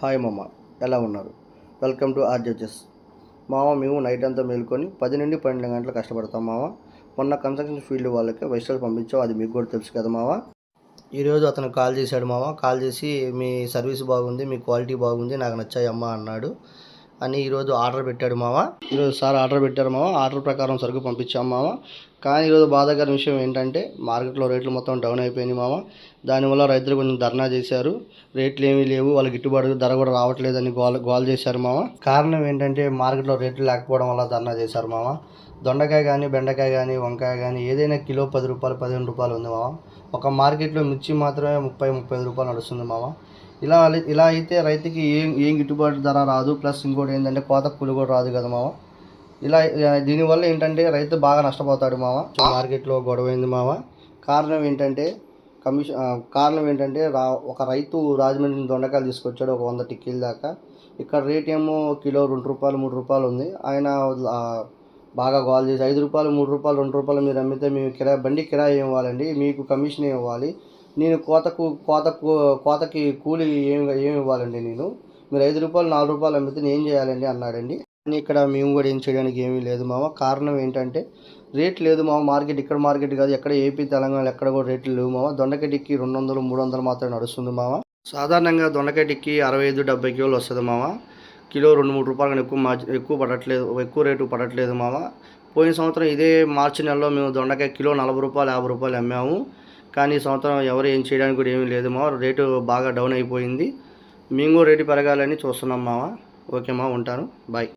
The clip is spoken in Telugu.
హాయ్ మామ, ఎలా ఉన్నారు? వెల్కమ్ టు ఆర్జెచెస్. మామ, మేము నైట్ అంతా మేలుకొని 10 నుండి 12 గంటలు కష్టపడతాం మామ. మొన్న కన్స్ట్రక్షన్ ఫీల్డ్ వాళ్ళకి వైషాలు పంపించాం, అది మీకు కూడా తెలుసు కదా మామ. ఈరోజు అతను కాల్ చేశాడు మామ. కాల్ చేసి మీ సర్వీస్ బాగుంది, మీ క్వాలిటీ బాగుంది, నాకు నచ్చాయి అమ్మా అన్నాడు అని ఈరోజు ఆర్డర్ పెట్టాడు మామ. ఈరోజు సార్ ఆర్డర్ పెట్టారు మామ. ఆర్డర్ ప్రకారం సరుకు పంపించాం మామ. కానీ ఈరోజు బాధాకర విషయం ఏంటంటే మార్కెట్లో రేట్లు మొత్తం డౌన్ అయిపోయింది మామ. దానివల్ల రైతులు కొంచెం ధర్నా చేశారు. రేట్లు ఏమీ లేవు, వాళ్ళకి గిట్టుబాటు ధర కూడా రావట్లేదని గోల్ చేశారు మామ. కారణం ఏంటంటే మార్కెట్లో రేట్లు లేకపోవడం వల్ల ధర్నా చేశారు మామ. దొండకాయ కానీ, బెండకాయ కానీ, వంకాయ కానీ ఏదైనా కిలో 10 రూపాయలు, 15 రూపాయలు ఉంది మామ. ఒక మార్కెట్లో మిర్చి మాత్రమే 30-35 రూపాయలు నడుస్తుంది మామ. ఇలా అయితే రైతుకి ఏం గిట్టుబాటు ధర రాదు. ప్లస్ ఇంకోటి ఏంటంటే కోత కూలి కూడా రాదు కదా మామ. దీనివల్ల ఏంటంటే రైతు బాగా నష్టపోతాడు మామ. మార్కెట్లో గొడవైంది మామ. కారణం ఏంటంటే ఒక రైతు రాజమండ్రి దొండకాయలు తీసుకొచ్చాడు, ఒక 100 టిక్కీల దాకా. ఇక్కడ రేట్ ఏమో కిలో 2 రూపాయలు, 3 రూపాయలు ఉంది. ఆయన బాగా గోల్ చేసి 5 రూపాయలు, 3 రూపాయలు, 2 రూపాయలు మీరు అమ్మితే మేము బండి కిరాయి ఇవ్వాలండి, మీకు కమిషన్ ఇవ్వాలి, నేను కోతకి కూలి ఏమి ఇవ్వాలండి, మీరు 5 రూపాయలు, 4 రూపాయలు అమ్మితే నేను ఏం చేయాలండి అన్నాడండి. కానీ ఇక్కడ మేము కూడా ఏం చేయడానికి ఏమీ లేదు మామ. కారణం ఏంటంటే రేట్ లేదు మామ. మార్కెట్ ఇక్కడ మార్కెట్ కాదు, ఎక్కడ ఏపీ తెలంగాణలో ఎక్కడ కూడా రేట్లు లేవు మామ. దొండకాయ టిక్కి 200, 300 మాత్రమే నడుస్తుంది మామ. సాధారణంగా దొండకాయ టిక్కి 65-70 కిలోలు వస్తుంది మామ. కిలో 2-3 రూపాయలు కానీ ఎక్కువ రేటు పడట్లేదు మామ. పోయిన సంవత్సరం ఇదే మార్చి నెలలో మేము దొండకాయ కిలో 40 రూపాయలు, 50 రూపాయలు అమ్మాము. కానీ ఈ సంవత్సరం ఎవరు ఏం చేయడానికి కూడా ఏమీ లేదు మామ. రేటు బాగా డౌన్ అయిపోయింది. మేము కూడా రేటు పెరగాలని చూస్తున్నాం మామ. ఓకే మామ, ఉంటాను, బాయ్.